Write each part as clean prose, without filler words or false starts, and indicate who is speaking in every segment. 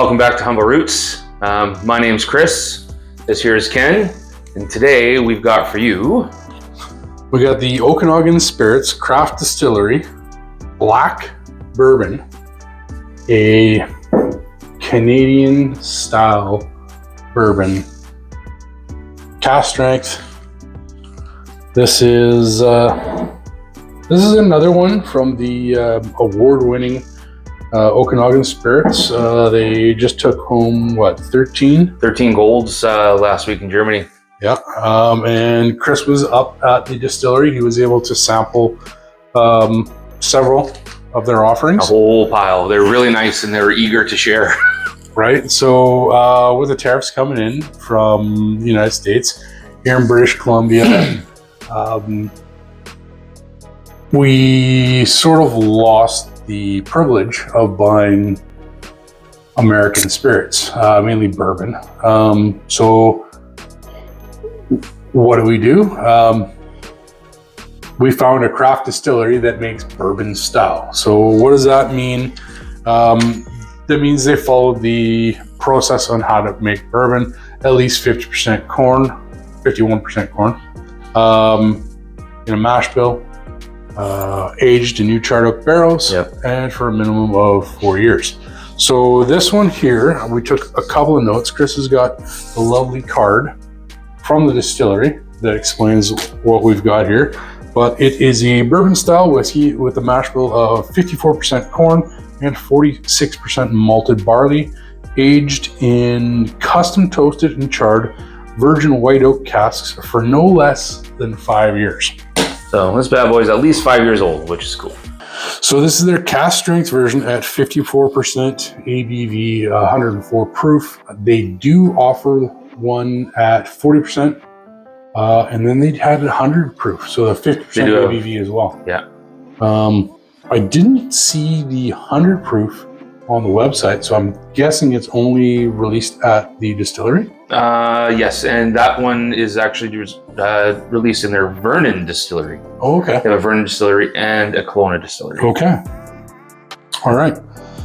Speaker 1: Welcome back to Humble Roots. My name's Chris. This here is Ken. And today we've got for you...
Speaker 2: We got the Okanagan Spirits Craft Distillery Black Bourbon, a Canadian style bourbon, cask strength. This is another one from the award-winning Okanagan Spirits. They just took home, 13
Speaker 1: golds last week in Germany.
Speaker 2: Yeah, and Chris was up at the distillery. He was able to sample several of their offerings.
Speaker 1: A whole pile. They're really nice and they're eager to share.
Speaker 2: Right, so with the tariffs coming in from the United States, here in British Columbia, we sort of lost the privilege of buying American spirits, mainly bourbon. So what do? We found a craft distillery that makes bourbon style. So what does that mean? That means they followed the process on how to make bourbon, at least 50% corn, 51% corn, in a mash bill, aged in new charred oak barrels, and for a minimum of 4 years. So this one here, we took a couple of notes. Chris has got a lovely card from the distillery that explains what we've got here. But it is a bourbon style whiskey with a mash bill of 54% corn and 46% malted barley, aged in custom toasted and charred virgin white oak casks for no less than 5 years.
Speaker 1: So this bad boy is at least 5 years old, which is cool.
Speaker 2: So this is their cask strength version at 54% ABV, 104 proof. They do offer one at 40%, and then they had 100 proof, so the 50% ABV as well.
Speaker 1: Yeah.
Speaker 2: I didn't see the 100 proof on the website, so I'm guessing it's only released at the distillery.
Speaker 1: Yes, and that one is actually released in their Vernon distillery.
Speaker 2: Oh, okay.
Speaker 1: They have a Vernon distillery and a Kelowna distillery.
Speaker 2: Okay. All right.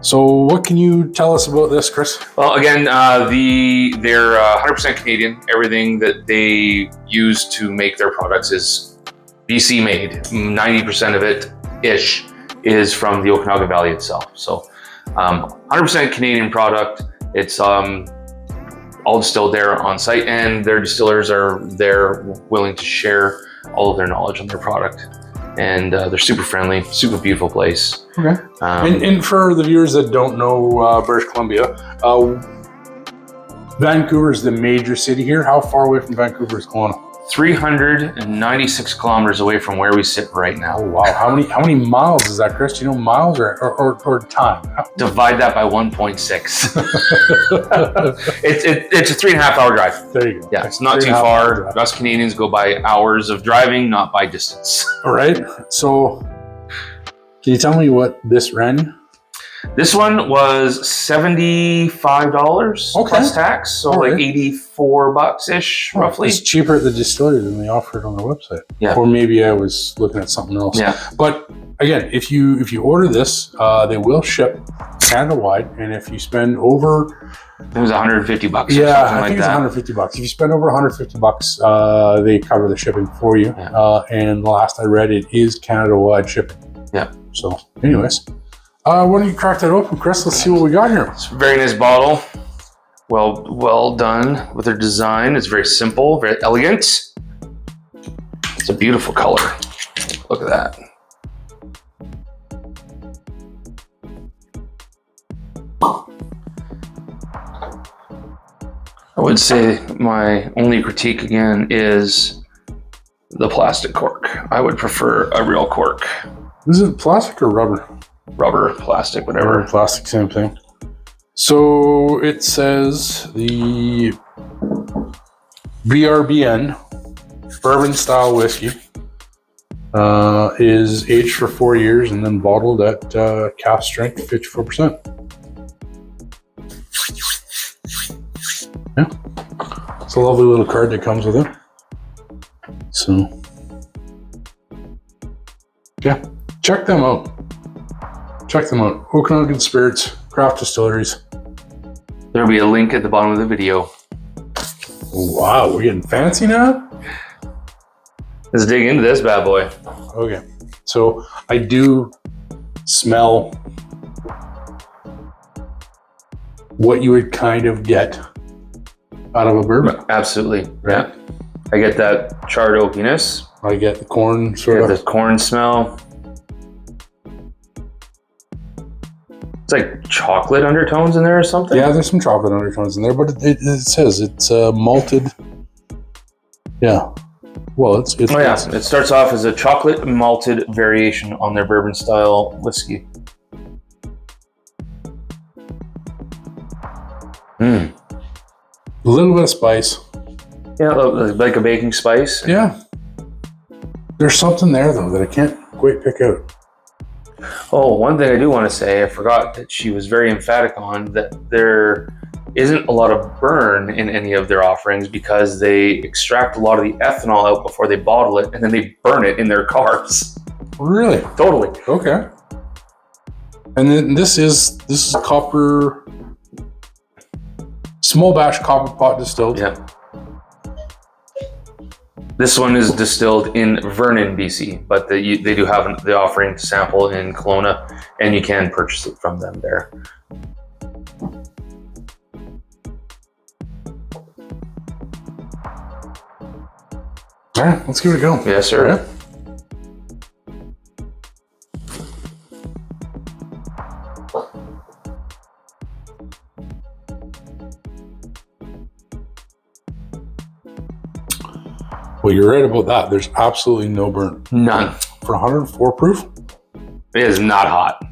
Speaker 2: So what can you tell us about this, Chris?
Speaker 1: Well, again, they're 100% Canadian. Everything that they use to make their products is BC made. 90% of it-ish is from the Okanagan Valley itself. So 100% Canadian product. It's all distilled there on site, and their distillers are there willing to share all of their knowledge on their product. And they're super friendly, super beautiful place.
Speaker 2: Okay. And for the viewers that don't know British Columbia, Vancouver is the major city here. How far away from Vancouver is Kelowna?
Speaker 1: 396 kilometers away from where we sit right now.
Speaker 2: Oh, wow. How many miles is that, Chris? Do you know miles or time?
Speaker 1: Divide that by 1.6. It's a 3.5 hour drive.
Speaker 2: There you go.
Speaker 1: Yeah, it's not too far. Us Canadians go by hours of driving, not by distance.
Speaker 2: All right. So can you tell me what this ran you?
Speaker 1: This one was $75 plus tax, so like $84-ish roughly.
Speaker 2: It's cheaper at the distillery than they offer it on their website.
Speaker 1: Yeah.
Speaker 2: Or maybe I was looking at something else.
Speaker 1: Yeah.
Speaker 2: But again, if you order this, they will ship Canada-wide, and if you spend over...
Speaker 1: It was $150.
Speaker 2: Yeah, I think it's $150. If you spend over $150, they cover the shipping for you.
Speaker 1: Yeah.
Speaker 2: And the last I read, it is Canada-wide shipping.
Speaker 1: Yeah.
Speaker 2: So anyways... why don't you crack that open, Chris? Let's see what we got here.
Speaker 1: It's a very nice bottle. Well done with their design. It's very simple, very elegant. It's a beautiful color. Look at that. I would say my only critique again is the plastic cork. I would prefer a real cork.
Speaker 2: Is it plastic or rubber?
Speaker 1: Rubber, plastic, whatever.
Speaker 2: Rubber, plastic, same thing. So it says the BRBN Bourbon Style Whiskey is aged for 4 years and then bottled at cask strength 54%. Yeah, it's a lovely little card that comes with it. So, yeah, check them out. Check them out. Okanagan Spirits, Craft Distilleries.
Speaker 1: There'll be a link at the bottom of the video.
Speaker 2: Wow, we're getting fancy now?
Speaker 1: Let's dig into this bad boy.
Speaker 2: Okay, so I do smell what you would kind of get out of a bourbon.
Speaker 1: Absolutely, yeah. I get that charred oakiness.
Speaker 2: I get the corn sort of.
Speaker 1: The corn smell. It's like chocolate undertones in there or something.
Speaker 2: Yeah, there's some chocolate undertones in there, but it says it's malted. Yeah. Well, it's
Speaker 1: it starts off as a chocolate malted variation on their bourbon style whiskey.
Speaker 2: A little bit of spice.
Speaker 1: Yeah, like a baking spice.
Speaker 2: Yeah. There's something there though that I can't quite pick out.
Speaker 1: Oh, one thing I do want to say, I forgot that she was very emphatic on that there isn't a lot of burn in any of their offerings because they extract a lot of the ethanol out before they bottle it and then they burn it in their cars.
Speaker 2: Really?
Speaker 1: Totally.
Speaker 2: Okay. And then this is copper, small batch copper pot distilled.
Speaker 1: Yeah. This one is distilled in Vernon, BC, but they do have the offering to sample in Kelowna, and you can purchase it from them there.
Speaker 2: All right, let's give it a go.
Speaker 1: Yes, sir.
Speaker 2: Yeah. Well, you're right about that. There's absolutely no burn.
Speaker 1: None.
Speaker 2: For 104 proof?
Speaker 1: It is not hot.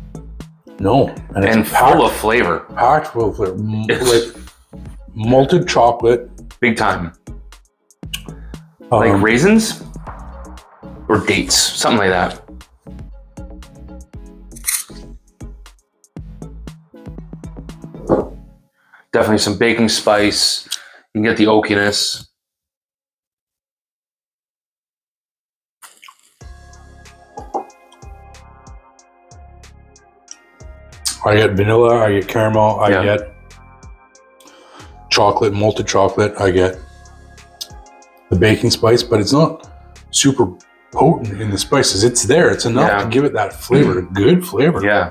Speaker 2: No.
Speaker 1: And full of flavor.
Speaker 2: Packed full of flavor. Like malted chocolate.
Speaker 1: Big time. Like raisins? Or dates. Something like that. Definitely some baking spice. You can get the oakiness.
Speaker 2: I get vanilla, I get caramel, I get chocolate, malted chocolate, I get the baking spice, but it's not super potent in the spices. It's there, it's enough to give it that flavor, good flavor.
Speaker 1: Yeah.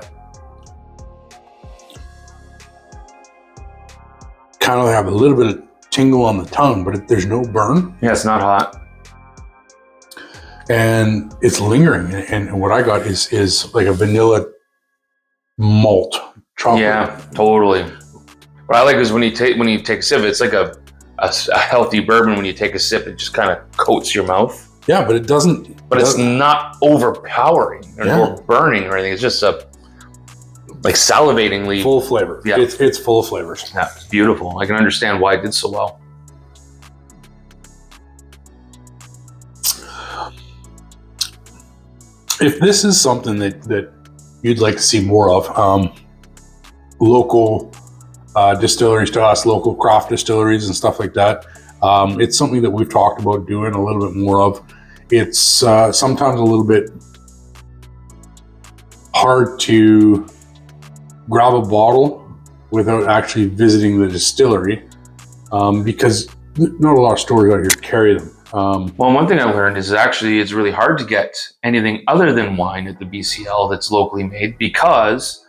Speaker 2: Kind of have a little bit of tingle on the tongue, but there's no burn.
Speaker 1: Yeah, it's not hot.
Speaker 2: And it's lingering, and what I got is like a vanilla malt chocolate.
Speaker 1: Yeah, totally. What I like is when you take a sip, it's like a healthy bourbon. When you take a sip, it just kind of coats your mouth.
Speaker 2: Yeah, but it doesn't.
Speaker 1: But it's not overpowering or burning or anything. It's just like salivatingly
Speaker 2: full flavor. Yeah, it's full of flavors.
Speaker 1: Yeah, it's beautiful. I can understand why it did so well.
Speaker 2: If this is something that you'd like to see more of, local distilleries to us, local craft distilleries and stuff like that, it's something that we've talked about doing a little bit more of. It's sometimes a little bit hard to grab a bottle without actually visiting the distillery, because not a lot of stores out here carry them.
Speaker 1: Well, one thing I learned is actually it's really hard to get anything other than wine at the BCL that's locally made because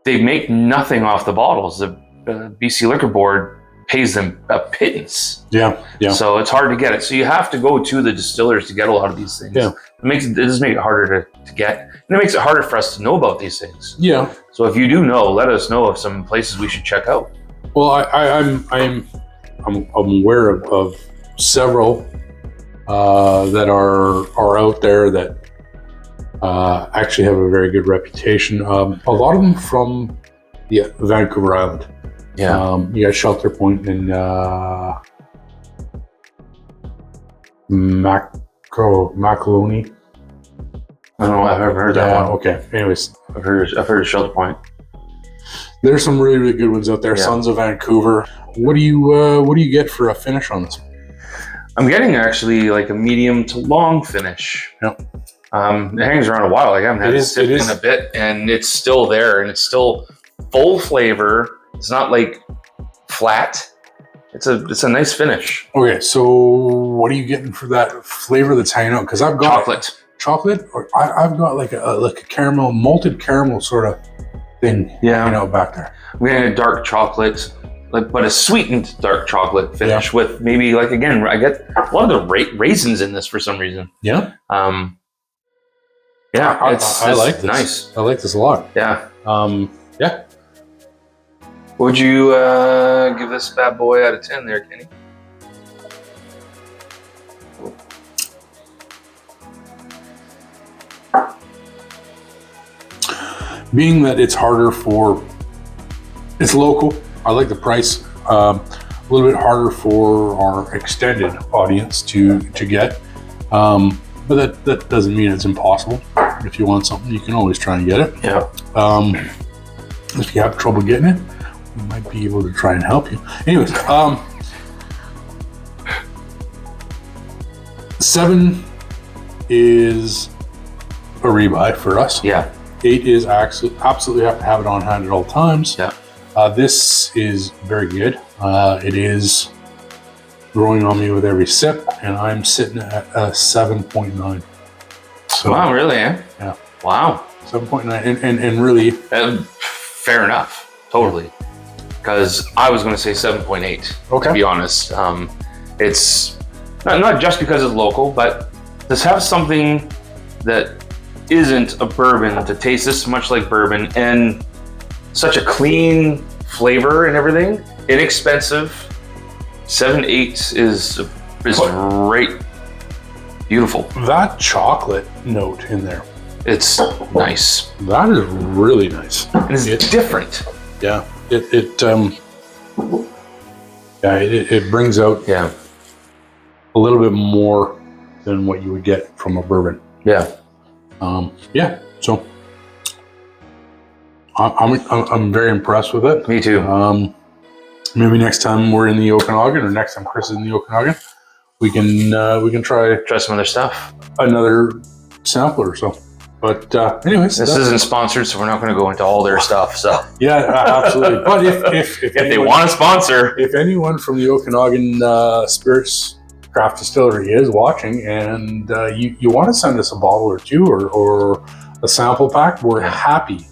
Speaker 1: they make nothing off the bottles. The BC Liquor Board pays them a pittance.
Speaker 2: Yeah.
Speaker 1: So it's hard to get it. So you have to go to the distillers to get a lot of these things. Yeah. It does make it harder to get, and it makes it harder for us to know about these things.
Speaker 2: Yeah.
Speaker 1: So if you do know, let us know of some places we should check out.
Speaker 2: Well, I'm aware of several that are out there that actually have a very good reputation. A lot of them from Vancouver Island.
Speaker 1: Yeah.
Speaker 2: You got Shelter Point and Macaloni.
Speaker 1: I don't know. I've ever heard that one.
Speaker 2: Okay. Anyways,
Speaker 1: I've heard of Shelter Point.
Speaker 2: There's some really, really good ones out there. Yeah. Sons of Vancouver. What do you get for a finish on this?
Speaker 1: I'm getting actually like a medium to long finish.
Speaker 2: Yep.
Speaker 1: It hangs around a while. Like I haven't had it sit in a bit, and it's still there, and it's still full flavor. It's not like flat. It's a nice finish.
Speaker 2: Okay, so what are you getting for that flavor that's hanging out? Because I've got chocolate, or I've got like a caramel, malted caramel sort of thing hanging out back there.
Speaker 1: I'm getting a dark chocolate, but a sweetened dark chocolate finish with maybe again, I get a lot of the raisins in this for some reason.
Speaker 2: Yeah.
Speaker 1: I
Speaker 2: like this.
Speaker 1: Nice.
Speaker 2: I like this a lot.
Speaker 1: Yeah.
Speaker 2: Yeah.
Speaker 1: Would you give this bad boy out of 10 there, Kenny?
Speaker 2: Being that it's local, I like the price. A little bit harder for our extended audience to get. But that doesn't mean it's impossible. If you want something, you can always try and get it.
Speaker 1: Yeah.
Speaker 2: If you have trouble getting it, we might be able to try and help you. Anyways, 7 is a rebuy for us.
Speaker 1: Yeah.
Speaker 2: 8 is absolutely have to have it on hand at all times.
Speaker 1: Yeah.
Speaker 2: This is very good. It is growing on me with every sip, and I'm sitting at a 7.9. So,
Speaker 1: wow, really? Eh?
Speaker 2: Yeah.
Speaker 1: Wow.
Speaker 2: 7.9, and really
Speaker 1: fair enough. Totally. Because I was going to say 7.8.
Speaker 2: Okay.
Speaker 1: To be honest, it's not just because it's local, but to have something that isn't a bourbon to taste this much like bourbon and such a clean flavor and everything, inexpensive. 7.8 is right. Beautiful. That
Speaker 2: chocolate note in there.
Speaker 1: It's nice.
Speaker 2: That is really nice.
Speaker 1: And it's different.
Speaker 2: Yeah. It brings out a little bit more than what you would get from a bourbon.
Speaker 1: Yeah.
Speaker 2: So I'm very impressed with it.
Speaker 1: Me too.
Speaker 2: Maybe next time we're in the Okanagan, or next time Chris is in the Okanagan, we can try
Speaker 1: some other stuff,
Speaker 2: another sampler or so. But anyways,
Speaker 1: this isn't sponsored, so we're not going to go into all their stuff. So
Speaker 2: yeah, absolutely. But if
Speaker 1: they want to sponsor,
Speaker 2: if anyone from the Okanagan Spirits Craft Distillery is watching, and you want to send us a bottle or two, or a sample pack, we're happy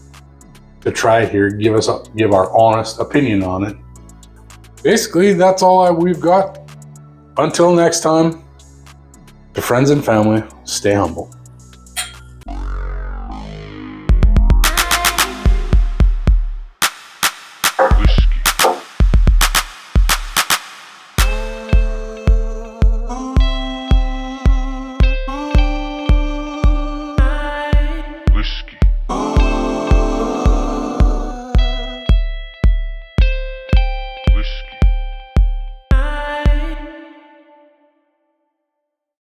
Speaker 2: to try it here. Give our honest opinion on it. Basically, that's all we've got. Until next time, to friends and family, stay humble.